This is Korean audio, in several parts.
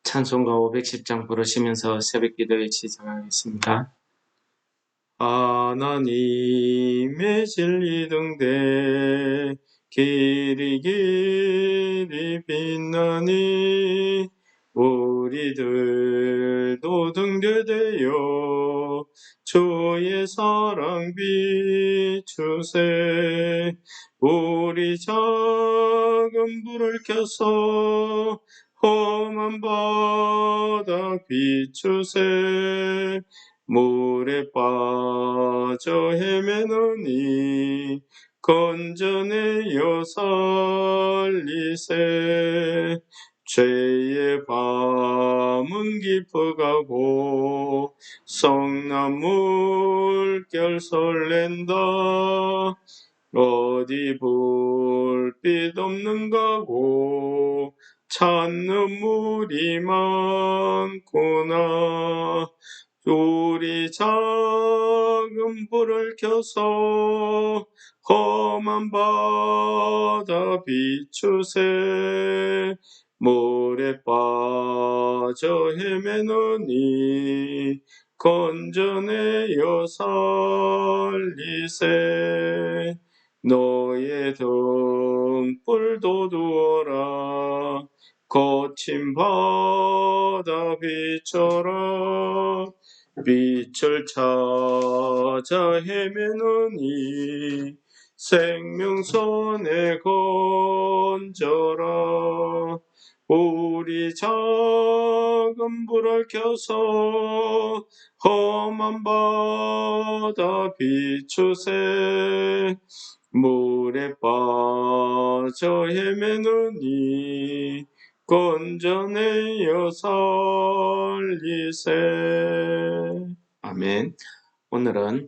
찬송가 510장 부르시면서 새벽기도에 시작하겠습니다. 하나님의 진리 등대 길이 길이 빛나니 우리들도 등대되어 주의 사랑 비추세. 우리 작은 불을 켜서 험한 바다 비추세. 물에 빠져 헤매느니 건져내어 살리세. 죄의 밤은 깊어가고 성난 물결 설렌다. 어디 불빛 없는가고 찾는 물이 많구나. 우리 작은 불을 켜서 험한 바다 비추세. 물에 빠져 헤매느니 건져내어 살리세. 너의 등불도 두어라. 거친 바다 비춰라. 빛을 찾아 헤매느니 생명선에 건져라. 우리 작은 불을 켜서 험한 바다 비추세. 물에 빠져 헤매느니 건져내어 살리세. 아멘. 오늘은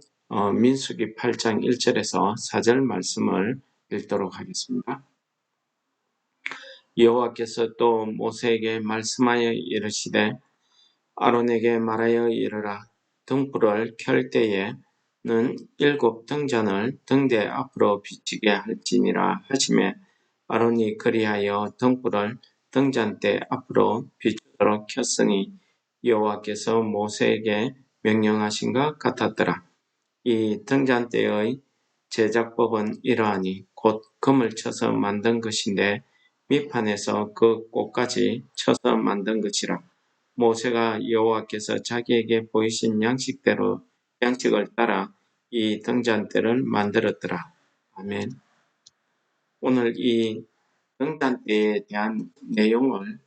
민수기 8장 1절에서 4절 말씀을 읽도록 하겠습니다. 여호와께서 또 모세에게 말씀하여 이르시되 아론에게 말하여 이르라. 등불을 켤 때에는 7 등잔을 등대 앞으로 비치게 할지니라 하시매 아론이 그리하여 등불을 등잔대 앞으로 비추도록 켰으니 여호와께서 모세에게 명령하신 것 같았더라. 이 등잔대의 제작법은 이러하니 곧 금을 쳐서 만든 것인데 밑판에서 그 꼭까지 쳐서 만든 것이라. 모세가 여호와께서 자기에게 보이신 양식을 따라 이 등잔대를 만들었더라. 아멘. 오늘 이 등잔대에 대한 내용을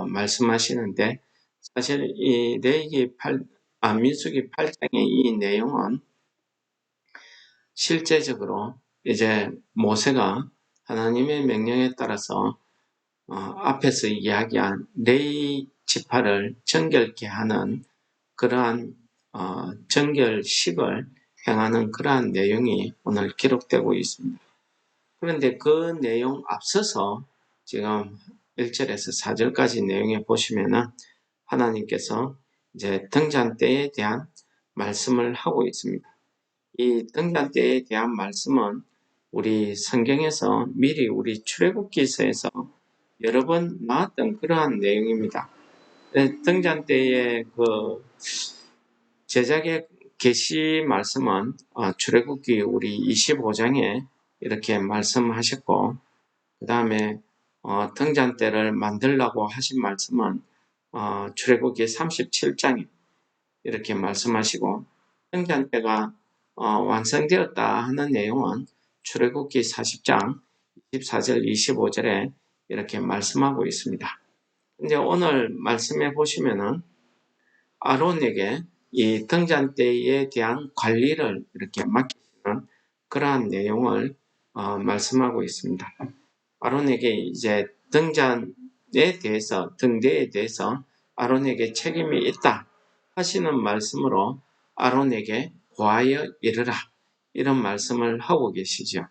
말씀하시는데 사실 이 민수기 8장의 이 내용은 실제적으로 이제 모세가 하나님의 명령에 따라서 앞에서 이야기한 레위 지파를 정결케 하는 그러한 정결식을 행하는 그러한 내용이 오늘 기록되고 있습니다. 그런데 그 내용 앞서서 지금 1절에서 4절까지 내용에 보시면은 하나님께서 이제 등잔대에 대한 말씀을 하고 있습니다. 이 등잔대에 대한 말씀은 우리 성경에서 미리 우리 출애굽기서에서 여러 번 나왔던 그러한 내용입니다. 등잔대의 그 제작의 계시 말씀은 출애굽기 우리 25장에 이렇게 말씀하셨고, 그 다음에 등잔대를 만들라고 하신 말씀은 출애굽기 37장에 이렇게 말씀하시고, 등잔대가 완성되었다 하는 내용은 출애굽기 40장 24절 25절에 이렇게 말씀하고 있습니다. 이제 오늘 말씀해 보시면은 아론에게 이 등잔대에 대한 관리를 이렇게 맡기는 그러한 내용을 말씀하고 있습니다. 아론에게 이제 등잔에 대해서, 등대에 대해서 아론에게 책임이 있다 하시는 말씀으로 아론에게 고하여 이르라, 이런 말씀을 하고 계시죠.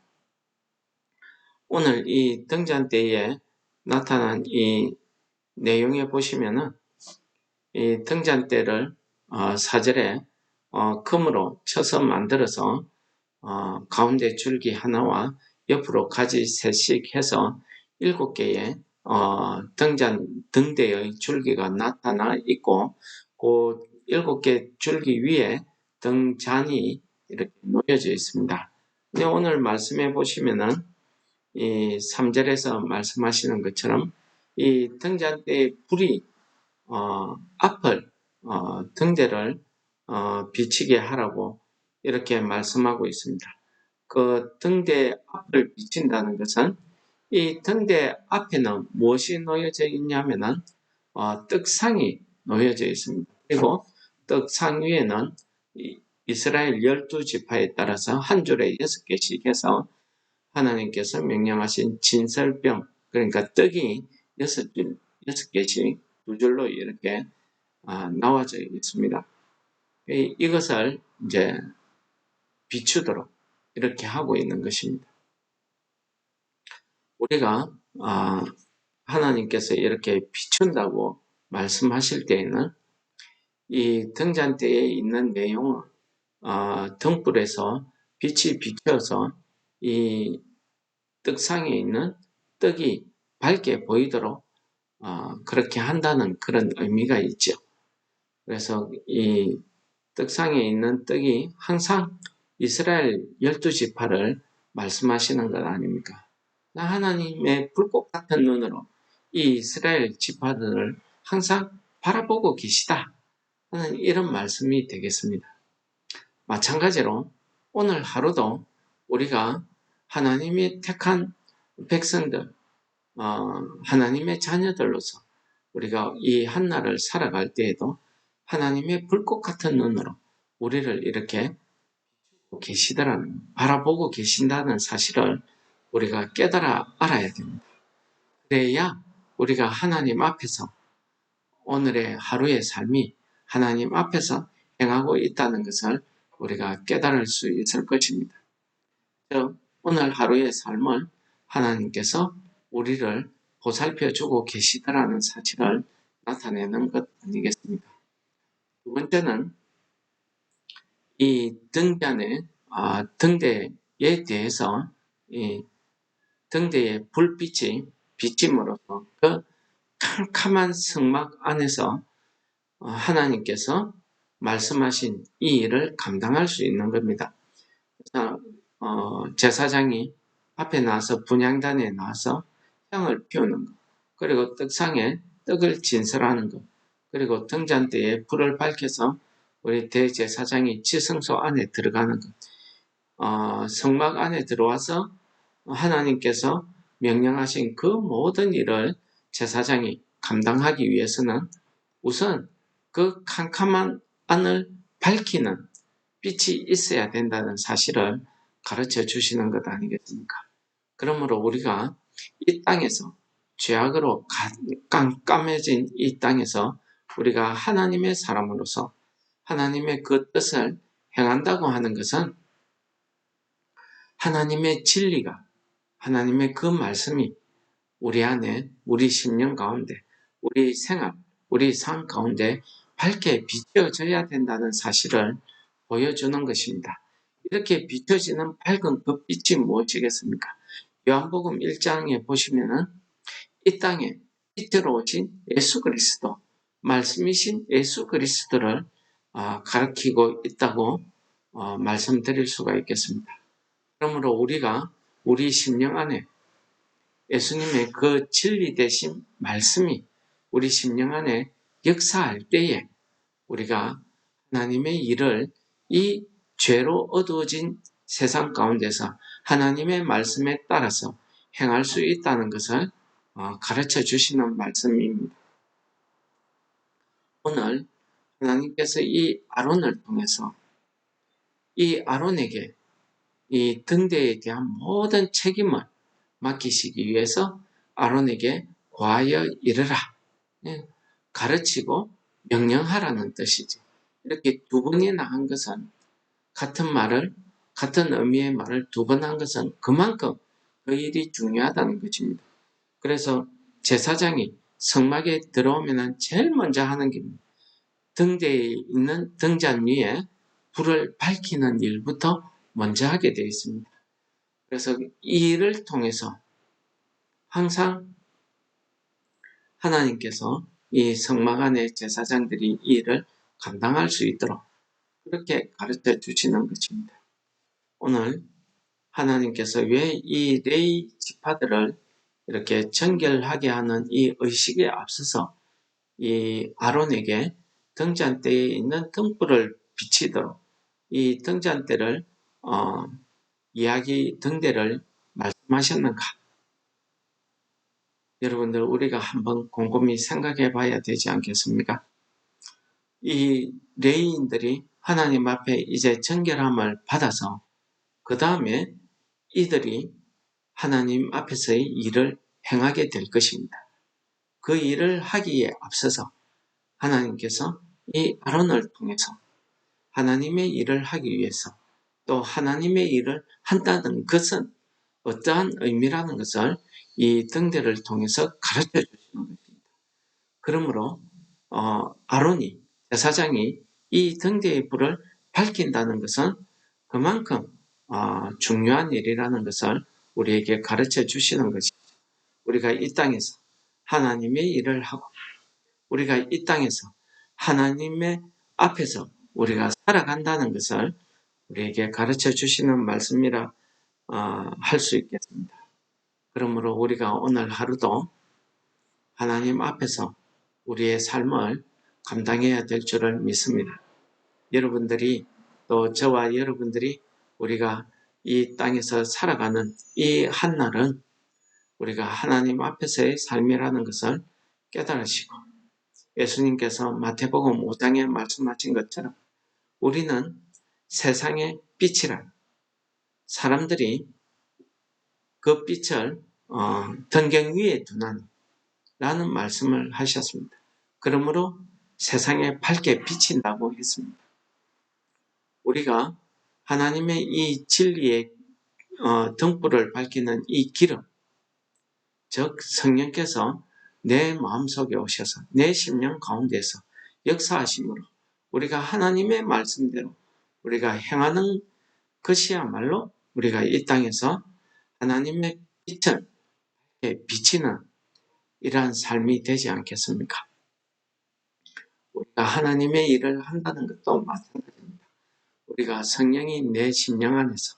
오늘 이 등잔대에 나타난 이 내용에 보시면은 이 등잔대를 4절에 금으로 쳐서 만들어서 가운데 줄기 하나와 옆으로 가지 셋씩 해서 7개의 등대의 줄기가 나타나 있고 그 7개 줄기 위에 등잔이 이렇게 놓여져 있습니다. 근데 오늘 말씀해 보시면은 이 3절에서 말씀하시는 것처럼 이 등잔대의 불이 앞을 등대를 비치게 하라고 이렇게 말씀하고 있습니다. 그 등대 앞을 비친다는 것은 이 등대 앞에는 무엇이 놓여져 있냐면은 떡상이 놓여져 있습니다. 그리고 떡상 위에는 이스라엘 12지파에 따라서 한 줄에 6개씩 해서 하나님께서 명령하신 진설병, 그러니까 떡이 6개씩 두 줄로 이렇게 나와져 있습니다. 이것을 이제 비추도록 이렇게 하고 있는 것입니다. 우리가 하나님께서 이렇게 비춘다고 말씀하실 때에는 이 등잔대에 있는 내용은 등불에서 빛이 비춰서 이 떡상에 있는 떡이 밝게 보이도록 그렇게 한다는 그런 의미가 있죠. 그래서 이 떡상에 있는 떡이 항상 이스라엘 12지파를 말씀하시는 것 아닙니까? 하나님의 불꽃 같은 눈으로 이 이스라엘 지파들을 항상 바라보고 계시다 하는 이런 말씀이 되겠습니다. 마찬가지로 오늘 하루도 우리가 하나님이 택한 백성들, 하나님의 자녀들로서 우리가 이 한날을 살아갈 때에도 하나님의 불꽃 같은 눈으로 우리를 이렇게 계시더라는, 바라보고 계신다는 사실을 우리가 깨달아 알아야 됩니다. 그래야 우리가 하나님 앞에서 오늘의 하루의 삶이 하나님 앞에서 행하고 있다는 것을 우리가 깨달을 수 있을 것입니다. 오늘 하루의 삶을 하나님께서 우리를 보살펴주고 계시더라는 사실을 나타내는 것 아니겠습니까? 두 번째는 이 등대에 대해서 이 등대의 불빛이 비침으로써 그 캄캄한 성막 안에서 하나님께서 말씀하신 이 일을 감당할 수 있는 겁니다. 제사장이 앞에 나와서 분향단에 나와서 향을 피우는 것, 그리고 떡상에 떡을 진설하는 것, 그리고 등잔대에 불을 밝혀서 우리 대제사장이 지성소 안에 들어가는 것, 성막 안에 들어와서 하나님께서 명령하신 그 모든 일을 제사장이 감당하기 위해서는 우선 그 캄캄한 안을 밝히는 빛이 있어야 된다는 사실을 가르쳐 주시는 것 아니겠습니까? 그러므로 우리가 이 땅에서 죄악으로 깜깜해진 이 땅에서 우리가 하나님의 사람으로서 하나님의 그 뜻을 행한다고 하는 것은 하나님의 진리가, 하나님의 그 말씀이 우리 안에, 우리 심령 가운데, 우리 생활, 우리 삶 가운데 밝게 비춰져야 된다는 사실을 보여주는 것입니다. 이렇게 비춰지는 밝은 그 빛이 무엇이겠습니까? 요한복음 1장에 보시면은 이 땅에 빛으로 오신 예수 그리스도, 말씀이신 예수 그리스도를 가리키고 있다고 말씀드릴 수가 있겠습니다. 그러므로 우리가 우리 심령 안에 예수님의 그 진리 되신 말씀이 우리 심령 안에 역사할 때에 우리가 하나님의 일을 이 죄로 어두워진 세상 가운데서 하나님의 말씀에 따라서 행할 수 있다는 것을 가르쳐 주시는 말씀입니다. 오늘 하나님께서 이 아론을 통해서 이 아론에게 이 등대에 대한 모든 책임을 맡기시기 위해서 아론에게 과하여 이르라, 가르치고 명령하라는 뜻이지. 이렇게 두 번이나 한 것은 같은 의미의 말을 두 번 한 것은 그만큼 그 일이 중요하다는 것입니다. 그래서 제사장이 성막에 들어오면 제일 먼저 하는 게 등대에 있는 등잔 위에 불을 밝히는 일부터 먼저 하게 되어 있습니다. 그래서 이 일을 통해서 항상 하나님께서 이 성막 안의 제사장들이 이 일을 감당할 수 있도록 그렇게 가르쳐 주시는 것입니다. 오늘 하나님께서 왜 이 레위 지파들을 이렇게 정결하게 하는 이 의식에 앞서서 이 아론에게 등잔대에 있는 등불을 비치도록 이 등잔대를 이야기 등대를 말씀하셨는가? 여러분들 우리가 한번 곰곰이 생각해 봐야 되지 않겠습니까? 이 레위인들이 하나님 앞에 이제 정결함을 받아서 그 다음에 이들이 하나님 앞에서의 일을 행하게 될 것입니다. 그 일을 하기에 앞서서 하나님께서 이 아론을 통해서 하나님의 일을 하기 위해서 또 하나님의 일을 한다는 것은 어떠한 의미라는 것을 이 등대를 통해서 가르쳐 주시는 것입니다. 그러므로 아론이 제사장이 이 등대의 불을 밝힌다는 것은 그만큼 중요한 일이라는 것을 우리에게 가르쳐 주시는 것입니다. 우리가 이 땅에서 하나님의 일을 하고 우리가 이 땅에서 하나님의 앞에서 우리가 살아간다는 것을 우리에게 가르쳐 주시는 말씀이라 할 수 있겠습니다. 그러므로 우리가 오늘 하루도 하나님 앞에서 우리의 삶을 감당해야 될 줄을 믿습니다. 여러분들이 또 저와 여러분들이 우리가 이 땅에서 살아가는 이 한날은 우리가 하나님 앞에서의 삶이라는 것을 깨달으시고 예수님께서 마태복음 5장에 말씀하신 것처럼 우리는 세상의 빛이라 사람들이 그 빛을 등경 위에 두나니 라는 말씀을 하셨습니다. 그러므로 세상에 밝게 비친다고 했습니다. 우리가 하나님의 이 진리의 등불을 밝히는 이 기름, 즉 성령께서 내 마음속에 오셔서 내 심령 가운데서 역사하심으로 우리가 하나님의 말씀대로 우리가 행하는 것이야말로 우리가 이 땅에서 하나님의 빛을 비치는 이러한 삶이 되지 않겠습니까? 우리가 하나님의 일을 한다는 것도 마찬가지입니다. 우리가 성령이 내 심령 안에서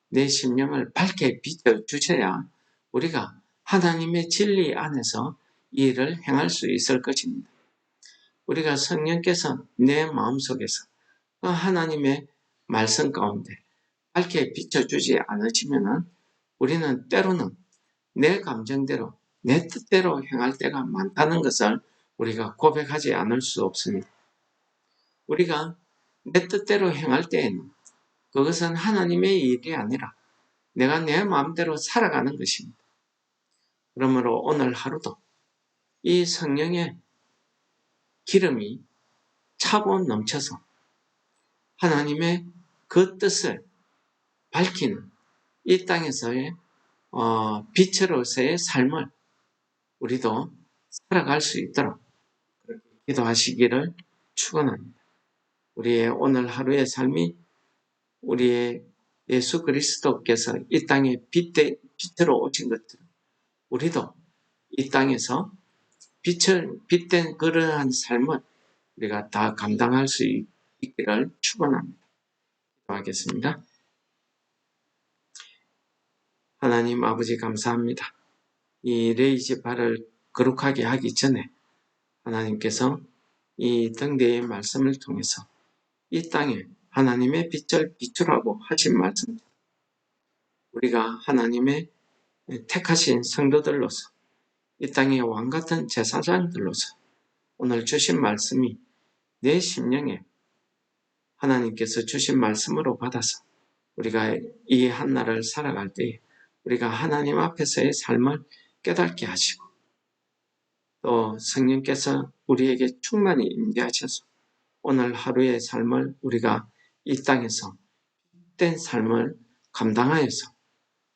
내 심령을 밝게 비춰주셔야 우리가 하나님의 진리 안에서 이 일을 행할 수 있을 것입니다. 우리가 성령께서 내 마음속에서 그 하나님의 말씀 가운데 밝게 비춰주지 않으시면 우리는 때로는 내 감정대로 내 뜻대로 행할 때가 많다는 것을 우리가 고백하지 않을 수 없습니다. 우리가 내 뜻대로 행할 때에는 그것은 하나님의 일이 아니라 내가 내 마음대로 살아가는 것입니다. 그러므로 오늘 하루도 이 성령의 기름이 차고 넘쳐서 하나님의 그 뜻을 밝히는 이 땅에서의 빛으로서의 삶을 우리도 살아갈 수 있도록 그렇게 기도하시기를 축원합니다. 우리의 오늘 하루의 삶이 우리의 예수 그리스도께서 이 땅에 빛으로 오신 것처럼 우리도 이 땅에서 빛된 그러한 삶을 우리가 다 감당할 수 있기를 축원합니다. 기도하겠습니다. 하나님 아버지 감사합니다. 이 레위 지파를 거룩하게 하기 전에 하나님께서 이 등대의 말씀을 통해서 이 땅에 하나님의 빛을 비추라고 하신 말씀, 우리가 하나님의 택하신 성도들로서 이 땅의 왕같은 제사장들로서 오늘 주신 말씀이 내 심령에 하나님께서 주신 말씀으로 받아서 우리가 이 한날을 살아갈 때에 우리가 하나님 앞에서의 삶을 깨닫게 하시고 또 성령께서 우리에게 충만히 임재하셔서 오늘 하루의 삶을 우리가 이 땅에서 된 삶을 감당하여서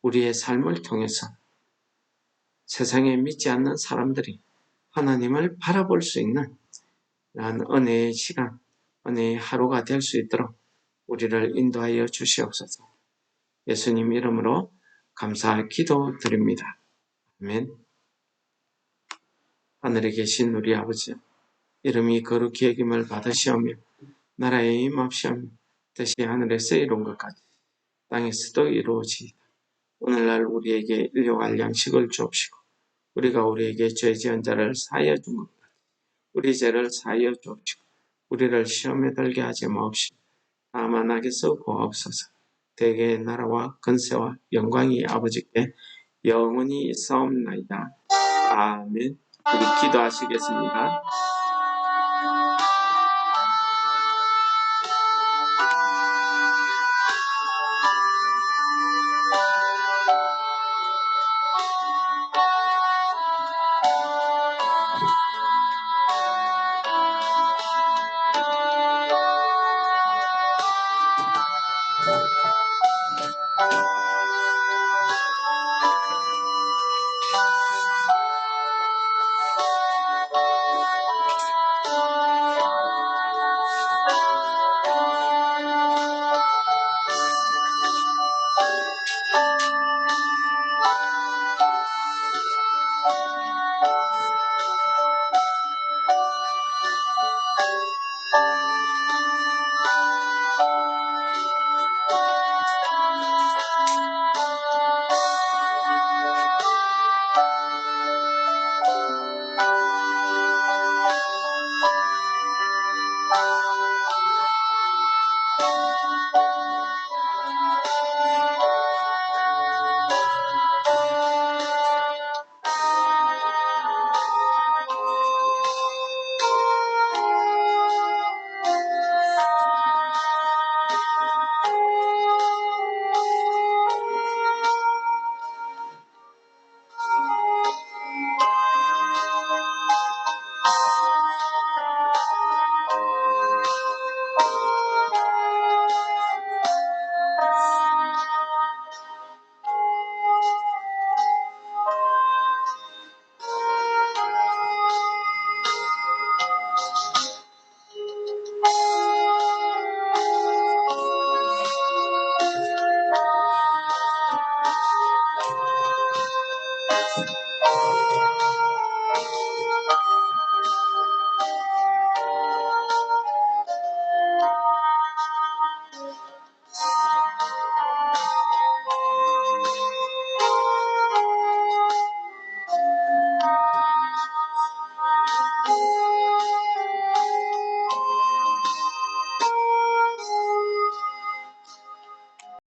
우리의 삶을 통해서 세상에 믿지 않는 사람들이 하나님을 바라볼 수 있는 은혜의 시간, 은혜의 하루가 될 수 있도록 우리를 인도하여 주시옵소서. 예수님 이름으로 감사 기도 드립니다. 아멘. 하늘에 계신 우리 아버지여, 이름이 거룩히 여김을 받으시오며 나라에 임합시오며 뜻이 하늘에서 이룬 것 같이 땅에서도 이루어지이다. 오늘날 우리에게 일용할 양식을 주옵시고 우리가 우리에게 죄 지은 자를 사하여 준 것 같이 우리 죄를 사하여 주옵시고 우리를 시험에 들게 하지 마옵시고 다만 악에서 구하옵소서. 대개의 나라와 권세와 영광이 아버지께 영원히 있사옵나이다. 아멘. 우리 기도하시겠습니다.